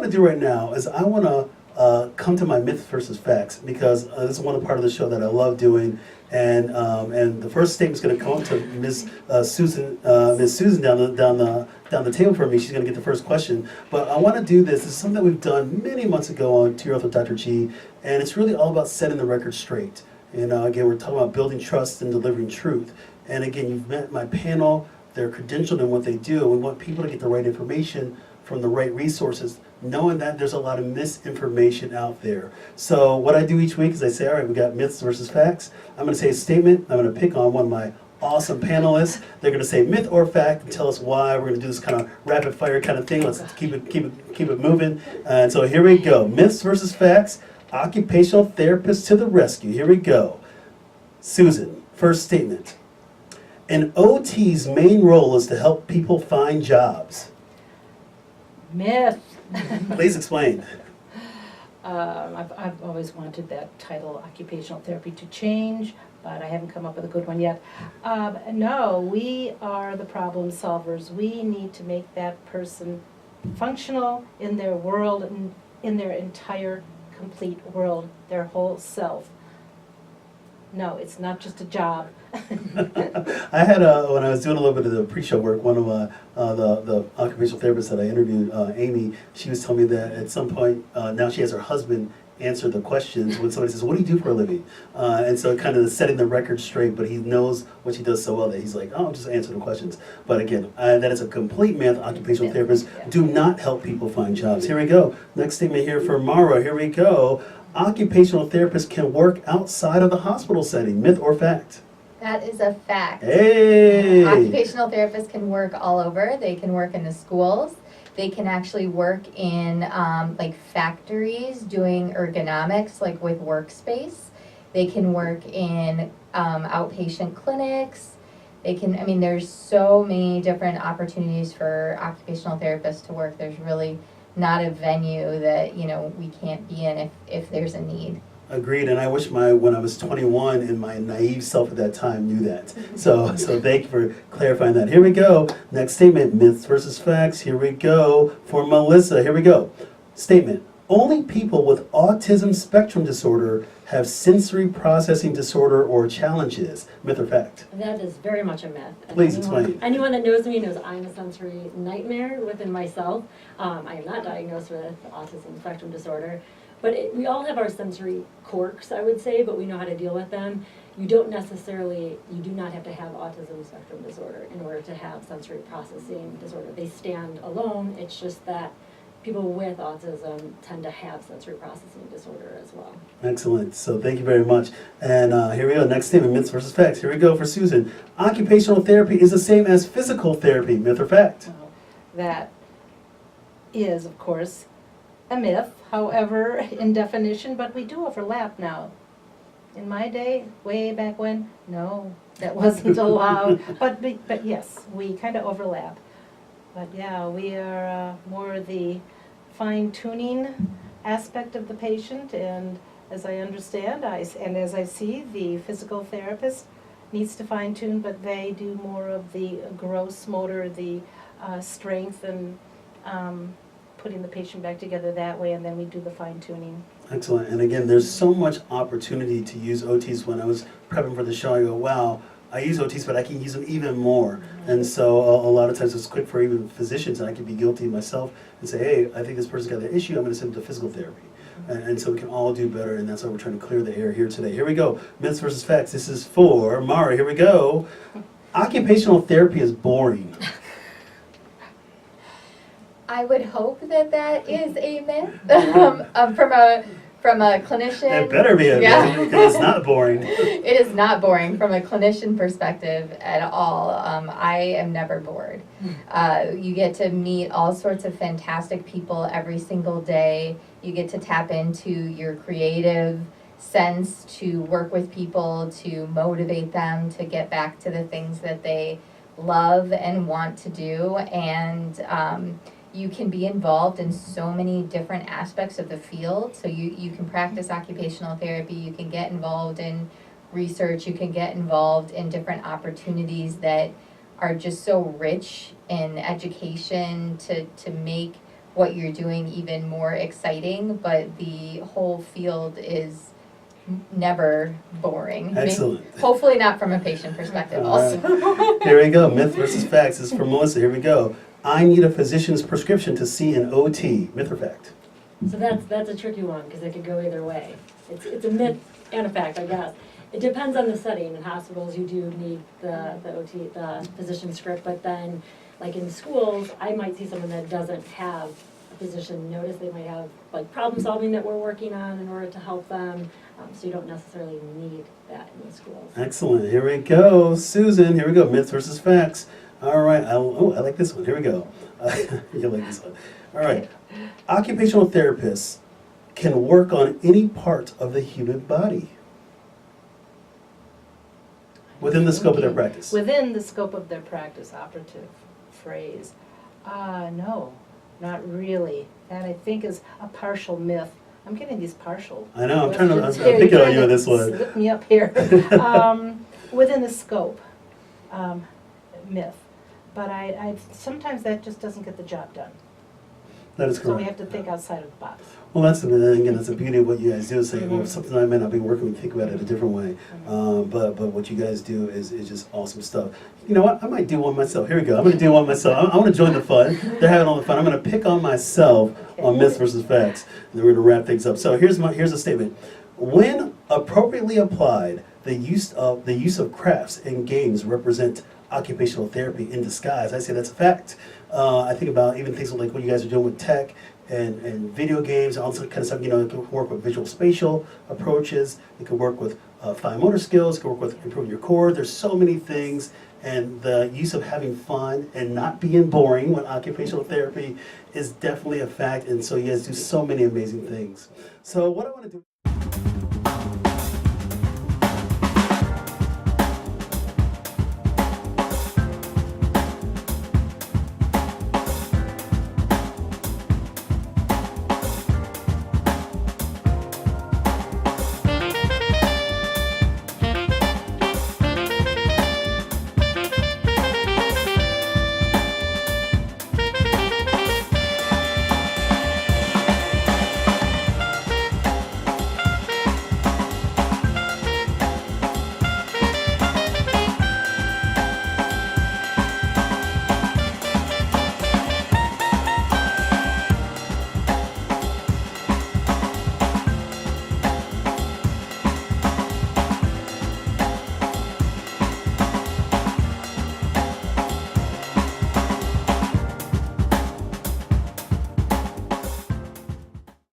want to do right now is I want to come to my myth versus facts, because this is one part of the show that I love doing. And the first statement's going to come to Miss Susan down the table for me. She's going to get the first question. But I want to do this. This is something that we've done many months ago on To Your Health with Dr. G, and it's really all about setting the record straight. And again, we're talking about building trust and delivering truth. And again, you've met my panel. They're credentialed in what they do. We want people to get the right information from the right resources, knowing that there's a lot of misinformation out there. So what I do each week is I say, all right, we got myths versus facts. I'm going to say a statement. I'm going to pick on one of my awesome panelists. They're going to say myth or fact and tell us why. We're going to do this kind of rapid fire kind of thing. Let's keep it moving. And so here we go. Myths versus facts. Occupational therapist to the rescue. Here we go. Susan, first statement. An OT's main role is to help people find jobs. Myth. Please explain. I've always wanted that title, occupational therapy, to change, but I haven't come up with a good one yet. No, we are the problem solvers. We need to make that person functional in their world, in their entire complete world, their whole self. No, it's not just a job. I had, when I was doing a little bit of the pre-show work, one of the occupational therapists that I interviewed, Amy, she was telling me that at some point, now she has her husband answer the questions when somebody says, what do you do for a living? And so kind of setting the record straight, but he knows what she does so well that he's like, oh, just answer the questions. But again, that is a complete myth. Occupational therapists do not help people find jobs. Here we go. Next statement here for Mara. Here we go. Occupational therapists can work outside of the hospital setting. Myth or fact? That is a fact. Hey! Occupational therapists can work all over. They can work in the schools. They can actually work in like factories doing ergonomics, like with workspace. They can work in outpatient clinics. They can, I mean, there's so many different opportunities for occupational therapists to work. There's really not a venue that, you know, we can't be in if there's a need. Agreed, and I wish when I was 21 and my naive self at that time knew that. So thank you for clarifying that. Here we go. Next statement, myths versus facts. Here we go for Melissa. Here we go. Statement, only people with autism spectrum disorder have sensory processing disorder or challenges. Myth or fact? That is very much a myth. Please explain. Anyone that knows me knows I'm a sensory nightmare within myself. I am not diagnosed with autism spectrum disorder, but we all have our sensory quirks, I would say, but we know how to deal with them. You do not have to have autism spectrum disorder in order to have sensory processing disorder. They stand alone. It's just that people with autism tend to have sensory processing disorder as well. Excellent. So thank you very much. And here we go. Next statement, myths versus facts. Here we go for Susan. Occupational therapy is the same as physical therapy. Myth or fact? That is, of course, a myth, however, in definition, but we do overlap now. In my day, way back when, no, that wasn't allowed. But yes, we kind of overlap. But yeah, we are more the fine-tuning aspect of the patient, and as I understand, and as I see, the physical therapist needs to fine-tune, but they do more of the gross motor, the strength, and putting the patient back together that way, and then we do the fine-tuning. Excellent. And again, there's so much opportunity to use OTs. When I was prepping for the show, I go, wow, I use OTs, but I can use them even more. And so a lot of times it's quick for even physicians, and I can be guilty myself and say, hey, I think this person's got an issue, I'm going to send them to physical therapy. And so we can all do better, and that's why we're trying to clear the air here today. Here we go. Myths versus facts. This is for Mara. Here we go. Occupational therapy is boring. I would hope that is a myth. From a clinician. It better be a myth, because it's not boring. It is not boring from a clinician perspective at all. I am never bored. You get to meet all sorts of fantastic people every single day. You get to tap into your creative sense to work with people, to motivate them to get back to the things that they love and want to do. And you can be involved in so many different aspects of the field. So you can practice occupational therapy, you can get involved in research, you can get involved in different opportunities that are just so rich in education to make what you're doing even more exciting, but the whole field is never boring. I mean, Excellent. hopefully not from a patient perspective All right. also. Here we go. Myth versus facts. This is for Melissa. Here we go. I need a physician's prescription to see an OT. Myth or fact? So that's a tricky one, because it could go either way. It's a myth and a fact, I guess. It depends on the setting. In hospitals, you do need the OT, the physician script, but then, like in schools, I might see someone that doesn't have a physician notice. They might have like problem solving that we're working on in order to help them. So you don't necessarily need that in the schools. Excellent. Here we go. Susan, here we go. Myths versus facts. All right. I like this one. Here we go. You like this one. All right. Occupational therapists can work on any part of the human body within the scope of their practice. Within the scope of their practice, operative phrase. No, not really. That I think is a partial myth. I'm getting these partial. I know. I'm questions here. picking You're on you trying on to this one. Slip me up here. Within the scope, myth. But I sometimes that just doesn't get the job done. That is So we correct. have to think outside of the box. Well, that's the beauty of what you guys do. Is say, well, something I may not be working with, think about it a different way. But what you guys do is just awesome stuff. You know what? I might do one myself. Here we go. I'm going to do one myself. I want to join the fun. They're having all the fun. I'm going to pick on myself on myths versus facts, and then we're going to wrap things up. So here's a statement. When appropriately applied, the use of crafts and games represent occupational therapy in disguise. I say that's a fact. I think about even things like what you guys are doing with tech and video games and all that kind of stuff. You know, it can work with visual spatial approaches. It can work with fine motor skills. It can work with improving your core. There's so many things, and the use of having fun and not being boring with occupational therapy is definitely a fact. And so you guys do so many amazing things. So what I want to do.